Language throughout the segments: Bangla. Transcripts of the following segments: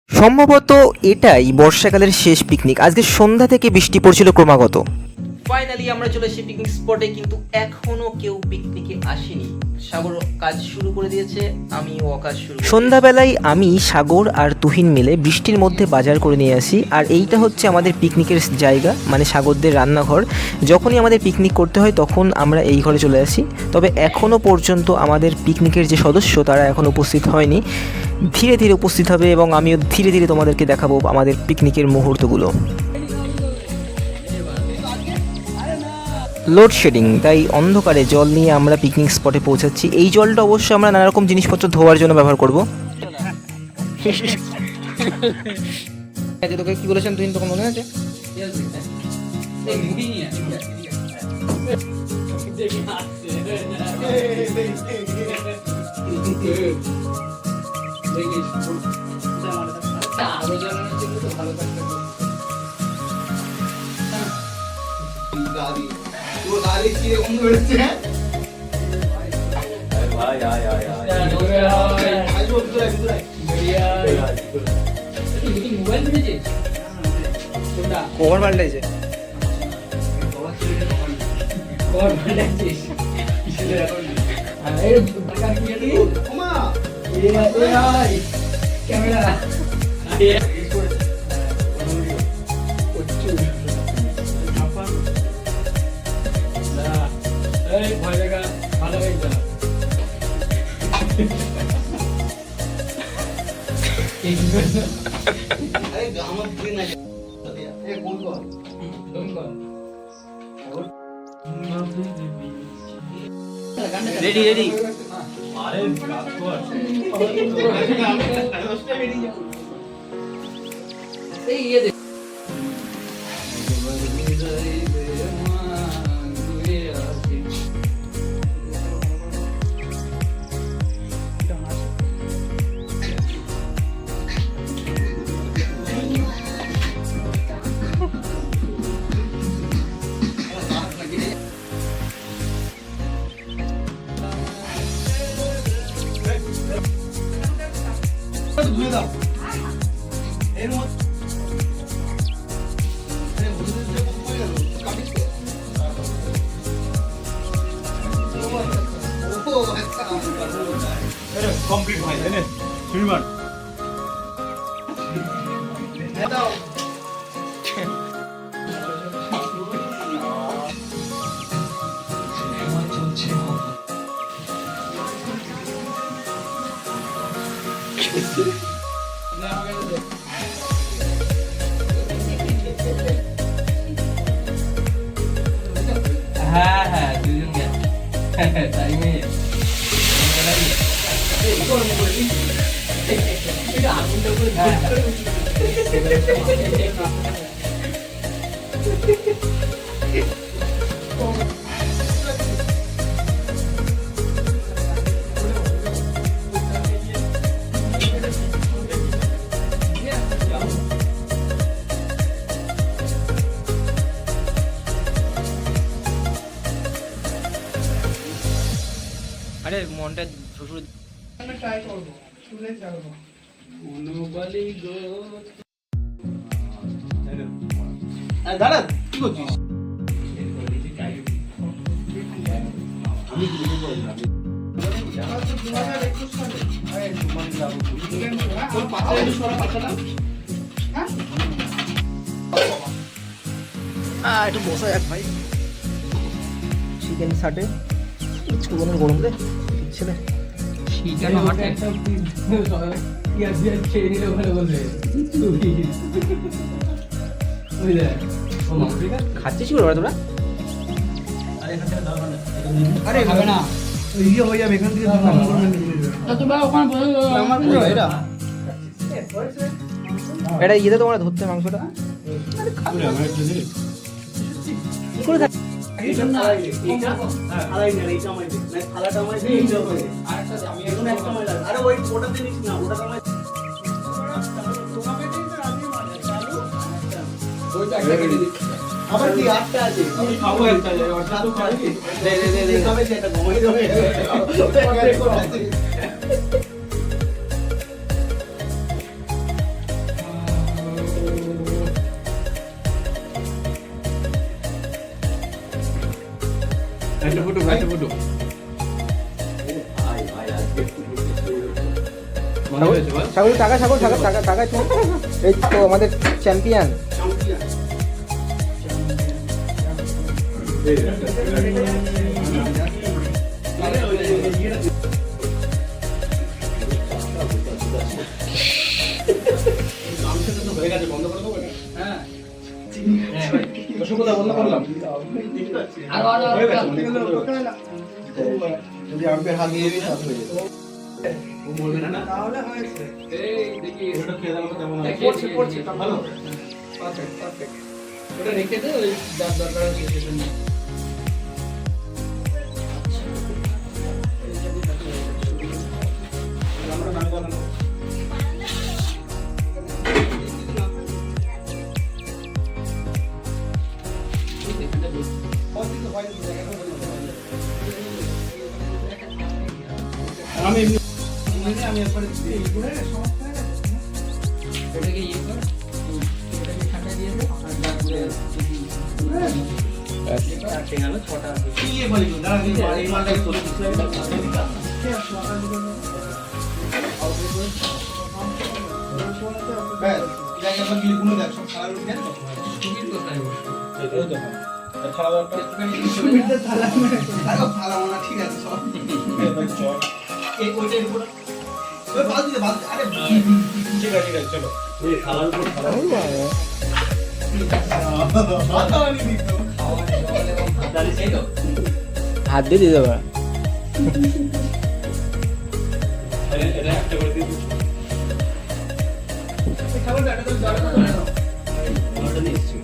সম্ভবত এটাই বর্ষাকালের শেষ পিকনিক। আজকে সন্ধ্যা থেকে বৃষ্টি পড়ছিল ক্রমাগত। ফাইনালি আমরা চলে এসেছি পিকনিক স্পটে, কিন্তু এখনো কেউ পিকনিকে আসেনি। সাগর কাজ শুরু করে দিয়েছে, আমিও কাজ শুরু করে দিয়েছি। সন্ধ্যাবেলায় আমি, সাগর আর তুহিন মিলে বৃষ্টির মধ্যে বাজার করে নিয়ে আসি। আর এইটা হচ্ছে আমাদের পিকনিকের জায়গা, মানে সাগরদের রান্নাঘর। যখনই আমাদের পিকনিক করতে হয় তখন আমরা এই ঘরে চলে আসি। তবে এখনও পর্যন্ত আমাদের পিকনিকের যে সদস্য তারা এখন উপস্থিত হয়নি। ধীরে ধীরে উপস্থিত হবে এবং আমিও ধীরে ধীরে তোমাদেরকে দেখাবো আমাদের পিকনিকের মুহূর্তগুলো। লোডশেডিং, তাই অন্ধকারে জল নিয়ে আমরা পিকনিক স্পটে পৌঁছাচ্ছি। এই জলটা অবশ্যই আমরা নানা রকম জিনিসপত্র ধোয়ার জন্য ব্যবহার করব। তোকে কি বলেছেন তুই, তখন মনে আছে? কভার পাল্টাইছে। রেডি রেডি কমপ্লিট হয় তাই না সুইমার হ্যাঁ হ্যাঁ দুজন গেছে টাইমে আরে মনটা শ্বশুর ট্রাই করবো শুনে যাবো দাঁড়া কি করছিস একটু বসা যাক ভাই। চিকেন সাটে চুলানোর গরম রে ছেলে। খাচ্ছিস কি করে তোরা? আরে খাবে না ইয়ে হয়ে যাবে এখান থেকে এটা ইয়েতে তোমরা ধরতে মাংসটা কি করে থাকে? আবার কি আটটা আছে আমি খাবো একটা অর্ডার তো খাবি দে দে দে খাবে সেটা ঘুমাই যাবে সাগর টাকা সাগর টাকা টাকা টাকা এই তো আমাদের চ্যাম্পিয়ন। যদি আমি হাত দিয়ে দিই তাহলে হয়ে যাবে। তাহলে হয়েছে। ওটা খেয়ে দাও কেমন হয়? পড়ছে ভালো। Perfect perfect. ওটা রেখে দে, ওই যার দরকার আছে সেটা নিয়ে। আমরা নাম জানানো। আমি আমি একবারে এটাকে ইয়ে কর, এটাকে ঠান্ডা দিয়ে দে, আর গেল 6টা। কি এ বলি দাঁড়া এই মালটাকে তোলে কিছু ব্যাস জায়গা একবার গিয়ে ঘুরে দেখ সব খারাপ উঠে গেল সুবির কোথায় বসে? এই তো খারাপ একটা থালা মোনা ঠিক আছে সব। চল এই ওইটার উপর ওই বালতি দে, বালতি। আরে ঠিক আছে চলো এই খালার উপর খালা মাথা বানিয়ে দিত। দাঁড়িয়ে সেই তো হাত দিয়ে দিয়ে দেবো। এটা একটা করে দিয়ে দিচ্ছি খাবারটা এটা তো জলে তো ধরে নাও। ওটা নিয়ে এসেছি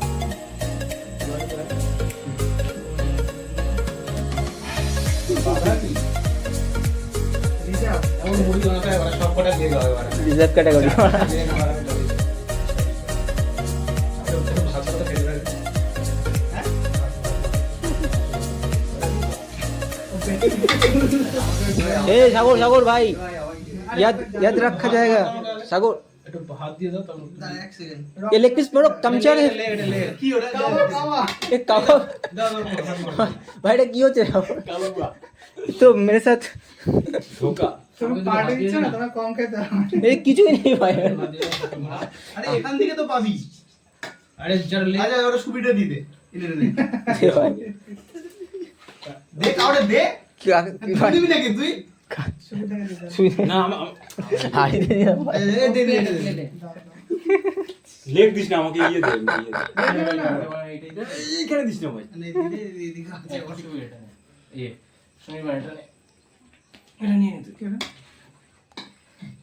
এমন মুড়ি বানাতে হয় সব কটা দিয়ে দেওয়া হয় রিজার্ভ ক্যাটাগরি। ए सागर सागर भाई याद याद रखा जाएगा सागर একটু হাত দিয়ে দাও তারপর দাঁড়া এক সেকেন্ড। ये लेग पीस मेरे चमचा ने কি ওটা কাওয়া কাওয়া। एक काका भाई এটা কি হচ্ছে तो मेरे साथ ধোকা তুমি পার্টি দিচ্ছ না, তোমরা কম খেতে হবে। ये কিছুই নেই ভাই। আরে এখান থেকে তো পাবি। আরে যারা লে আচ্ছা ওটা সুবিধা দিয়ে দে। এনে দে। এ ভাই দে কাউরে দে। কি ভাই দিবি নাকি তুই? না হাই দে দিলাম ভাই। এ দে দে দে। লেগ দিস না আমাকে ইয়ে দে এইখানে দিস না ভাই নে দে দে দে খাচ্ছে অসুবিধা।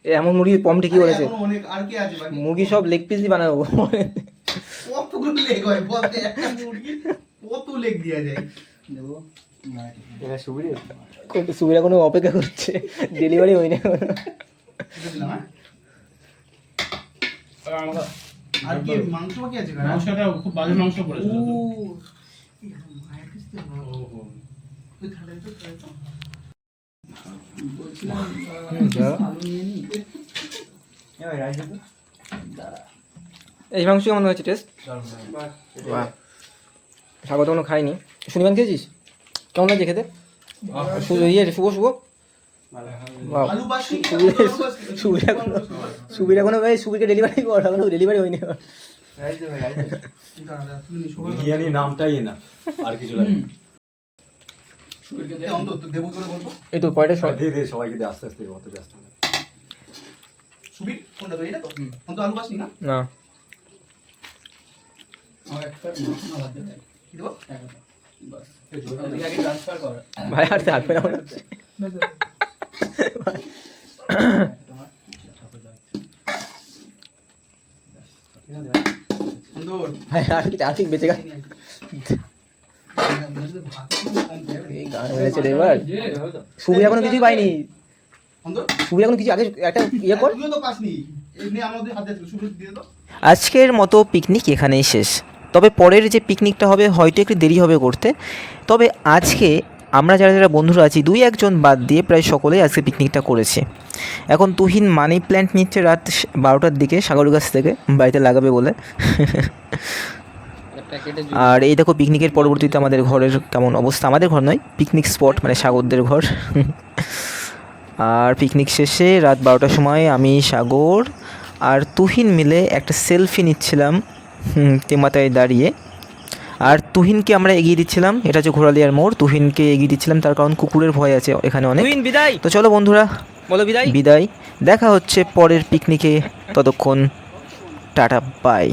এ এমন মুরগির পমটি কি করেছে এখন অনেক আর কি আছে বাকি? মুরগি সব লেগ পিস দিয়ে বানাবো। কতগুলো লেগ হয় বলতে একটা মুরগি কত লেগ দেয়া যায়? দেবো সুবিধা কোনো অপেক্ষা করছে ডেলিভারি হয়নি এখনো। দিলাম হ্যাঁ? আর কি মাংস বাকি আছে কারা? মাংসটা খুব বাজে মাংস পড়েছে ও মায়ের কাছ থেকে ওই খাটা তো খাটা। বলছিলাম আলু নিয়ে নি। এই মাংস কেমন হয়েছে টেস্ট? বাহ স্বাগত কোনো খাইনি। শনিবার খেয়েছিস কেমন লাগছে খেতে? ইয়ে শুভ শুভ বাহ আলু বাসি সুবিধা কোনো ভাই সুবিকে ডেলিভারি কর এখনো ডেলিভারি হয়নি। বিরিয়ানি নামটাই না আর কিছু লাগে অন্তত দেবো করে বলবো। এই তো কয়টা শট দিয়ে দে সবাইকে দে আস্তে আস্তে অত ব্যস্ত না সুবীর কোনটা তো এটা তো? অন্ত আলু বাসি না? না আমার একটা না বাদ দে। কি দেবো? বাস। আগে ট্রান্সফার কর। ভাই আর থাকবে না মনে হচ্ছে। সুন্দর। ভাই আর কি বেঁচে গেল এই গান মেরেছে রে এবার। সুবিধা কোনো কিছুই পাইনি। সুন্দর। সুবিধা কোনো কিছু আগে একটা ইয়ে কর। তুইও তো পাসনি। এমনি আমাদের হাতে আছে, সুবীর দিয়ে দাও। আজকের মতো পিকনিক এখানেই শেষ। তবে পরের যে পিকনিকটা হবে হয়তো একটু দেরি হবে করতে। তবে আজকে আমরা যারা যারা বন্ধুরা আছি 2-1 বাদ দিয়ে প্রায় সকলেই আজকে পিকনিকটা করেছে। এখন তুহিন মানি প্ল্যান্ট নিচ্ছে রাত 12টার দিকে সাগর গাছ থেকে বাড়িতে লাগাবে বলে। প্যাকেটে আর এই দেখো পিকনিকের পরবর্তীতে আমাদের ঘরের কেমন অবস্থা, আমাদের ঘর নয় পিকনিক স্পট মানে সাগরদের ঘর। আর পিকনিক শেষে রাত 12টার সময় আমি, সাগর আর তুহিন মিলে একটা সেলফি নিচ্ছিলাম তেমাতায় দাঁড়িয়ে। আর তুহিনকে আমরা এগিয়ে দিচ্ছিলাম, এটা হচ্ছে ঘোড়ালিয়ার মোড়, তুহিনকে এগিয়ে দিচ্ছিলাম তার কারণ কুকুরের ভয় আছে এখানে অনেক। তুহিন বিদায়, তো চলো বন্ধুরা বলো বিদায়। বিদায়, দেখা হচ্ছে পরের পিকনিকে, ততক্ষণ টাটা বাই।